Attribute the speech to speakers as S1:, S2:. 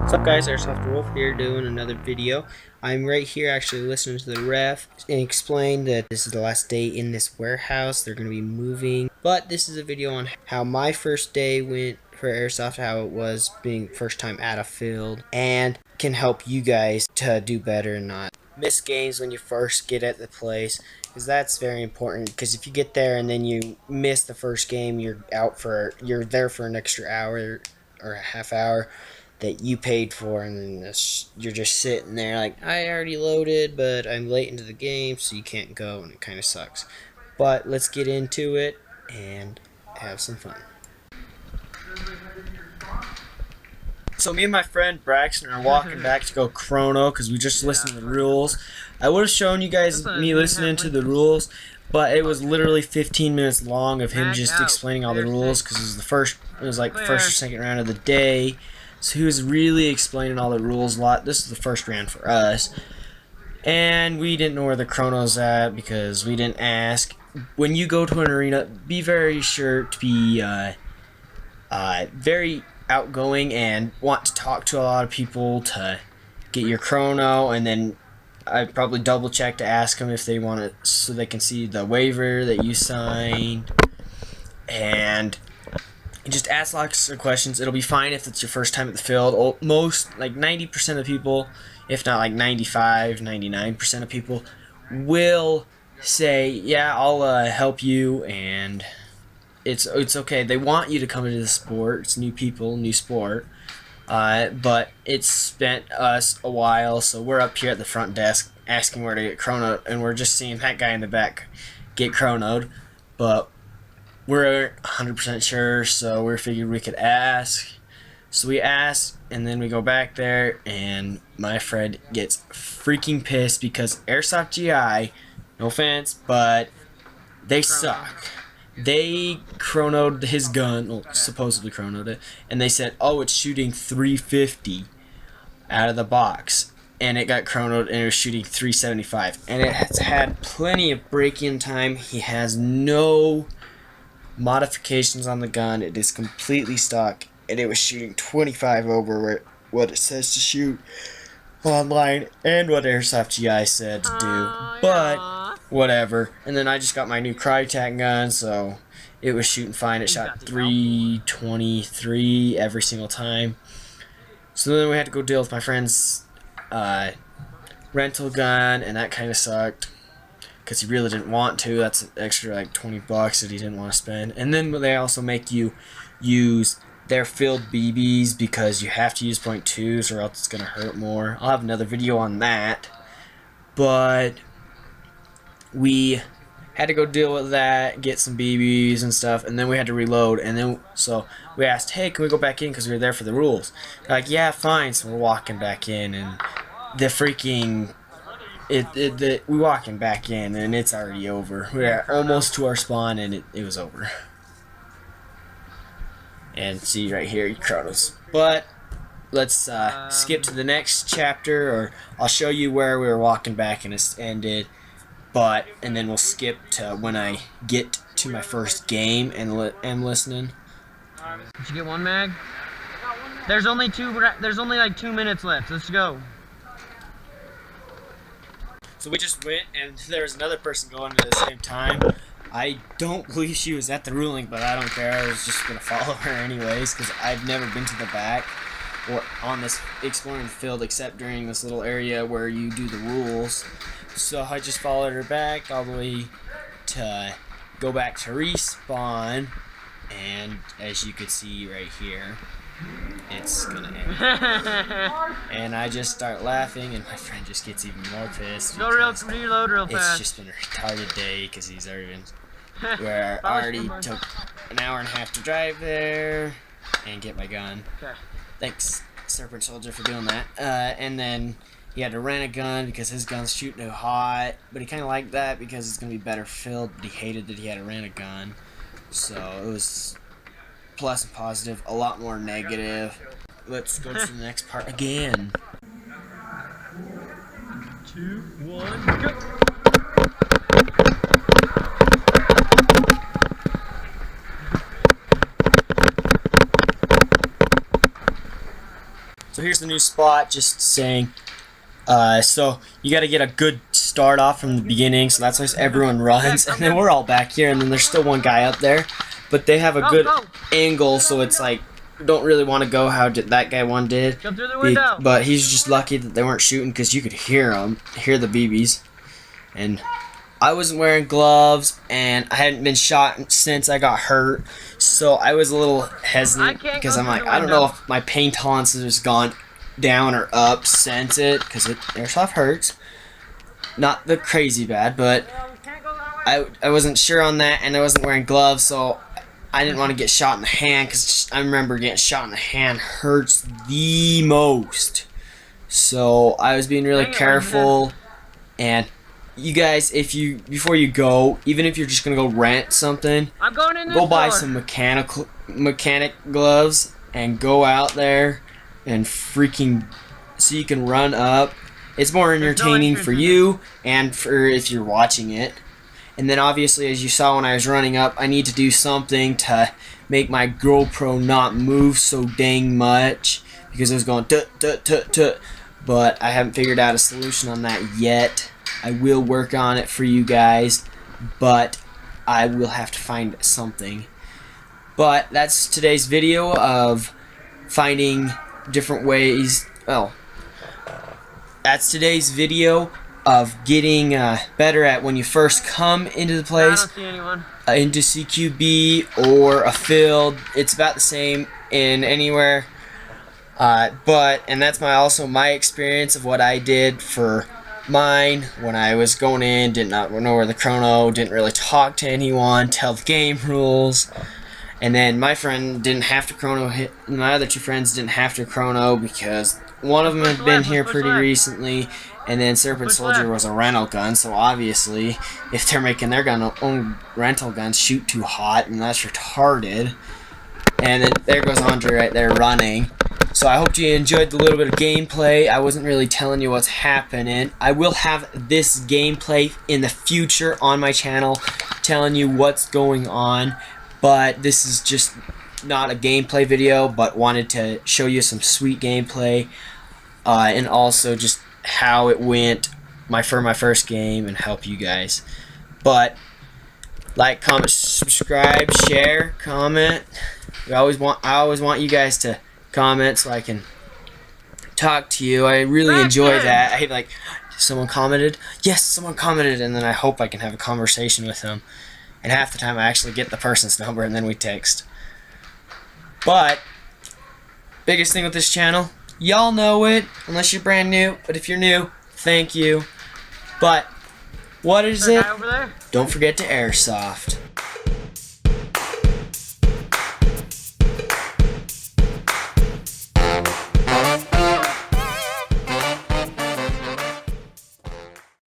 S1: What's up guys, AIRSOFT Wolf here doing another video. I'm right here actually listening to the ref and explain that this is the last day in this warehouse. They're going to be moving. But this is a video on how my first day went for AIRSOFT, how it was being first time at a field, and can help you guys to do better and not miss games when you first get at the place. Because that's very important, because if you get there and then you miss the first game, you're there for an extra hour or a half hour that you paid for, and then you're just sitting there like, I already loaded but I'm late into the game, so you can't go, and it kind of sucks. But let's get into it and have some fun. So me and my friend Braxton are walking back to go chrono because we just listened to the rules. I would have shown you guys me listening to the rules, but it was literally 15 minutes long of him just explaining all the rules, because it was like the first or second round of the day. So he was really explaining all the rules a lot. This is the first round for us. And we didn't know where the chrono's at because we didn't ask. When you go to an arena, be very sure to be very outgoing and want to talk to a lot of people to get your chrono. And then I'd probably double check to ask them if they want it so they can see the waiver that you signed. And just ask lots of questions. It'll be fine if it's your first time at the field. Most, like 90% of people, if not like 95, 99% of people, will say, yeah, I'll help you, and it's okay. They want you to come into the sport. It's new people, new sport. But it's spent us a while, so we're up here at the front desk asking where to get chronoed, and we're just seeing that guy in the back get chronoed. But we're 100% sure, so we figured we could ask. So we ask, and then we go back there, and my friend gets freaking pissed because AIRSOFT GI, no offense, but they suck. They chronoed his gun, well, supposedly chronoed it, and they said, oh, it's shooting 350 out of the box. And it got chronoed, and it was shooting 375. And it has had plenty of break-in time. He has no modifications on the gun. It is completely stock, and it was shooting 25 over what it says to shoot online and what AIRSOFT GI said to do. But whatever. And then I just got my new Crytac gun, so it was shooting fine. It shot 323 every single time. So then we had to go deal with my friend's rental gun, and that kind of sucked because he really didn't want to. That's an extra like $20 that he didn't want to spend. And then they also make you use their filled BBs because you have to use .2s or else it's going to hurt more. I'll have another video on that. But we had to go deal with that, get some BBs and stuff, and then we had to reload. And then so we asked, hey, can we go back in because we were there for the rules? They're like, yeah, fine. So we're walking back in, and the freaking we walking back in, and it's already over. We're almost to our spawn, and it was over. And see right here, chronos. But let's skip to the next chapter, or I'll show you where we were walking back and it ended. And then we'll skip to when I get to my first game and am listening.
S2: Did you get one mag? There's only like 2 minutes left. Let's go.
S1: So we just went, and there was another person going at the same time. I don't believe she was at the ruling, but I don't care. I was just going to follow her anyways, because I've never been to the back or on this exploring the field except during this little area where you do the rules. So I just followed her back all the way to go back to respawn, and as you can see right here, it's gonna end. And I just start laughing, and my friend just gets even more pissed.
S2: Reload real fast.
S1: It's just been a retarded day because he's already been. Where I already took an hour and a half to drive there and get my gun.
S2: Okay.
S1: Thanks, Serpent Soldier, for doing that. And then he had to rent a gun because his gun's shooting too hot, but he kind of liked that because it's gonna be better filled. But he hated that he had to rent a gun. So it was plus and positive, a lot more negative. Let's go to the next part again.
S2: 2, 1, go!
S1: So here's the new spot, just saying. So you got to get a good start off from the beginning, so that's why everyone runs, and then we're all back here, and then there's still one guy up there, but they have a good angle, so it's like, you don't really want to go how that guy one did.
S2: Jump through the window.
S1: But he's just lucky that they weren't shooting, because you could hear the BBs. And I wasn't wearing gloves, and I hadn't been shot since I got hurt, so I was a little hesitant, because I'm like, I don't know if my pain tolerance has gone down or up since it, because airsoft hurts. Not the crazy bad, but I wasn't sure on that, and I wasn't wearing gloves, so I didn't want to get shot in the hand, because I remember getting shot in the hand hurts the most. So I was being really careful. And you guys, before you go, even if you're just gonna go rent something, go buy some mechanic gloves and go out there and freaking so you can run up. It's more entertaining for you and for if you're watching it. And then obviously, as you saw when I was running up, I need to do something to make my GoPro not move so dang much, because it was going tut tut tut tut. But I haven't figured out a solution on that yet. I will work on it for you guys, but I will have to find something. But that's today's video of finding different ways. Well, that's today's video of getting better at when you first come into the place,
S2: I don't see anyone.
S1: Into CQB or a field. It's about the same in anywhere. And that's also my experience of what I did for mine when I was going in. Did not know where the chrono, didn't really talk to anyone, tell the game rules. And then my friend didn't have to chrono hit. My other two friends didn't have to chrono because one of them had been here pretty recently, and then Serpent Soldier was a rental gun. So obviously, if they're making their own rental guns shoot too hot, and that's retarded. And then there goes Andre right there running. So I hope you enjoyed the little bit of gameplay. I wasn't really telling you what's happening. I will have this gameplay in the future on my channel, telling you what's going on. But this is just not a gameplay video, but wanted to show you some sweet gameplay, and also just how it went for my first game and help you guys. But like, comment, subscribe, share, comment. I always want you guys to comment so I can talk to you. I really enjoy that. I hate, like, someone commented. Yes, someone commented, and then I hope I can have a conversation with them. And half the time I actually get the person's number and then we text. But biggest thing with this channel, y'all know it, unless you're brand new. But if you're new, thank you. But what is it? Don't forget to airsoft.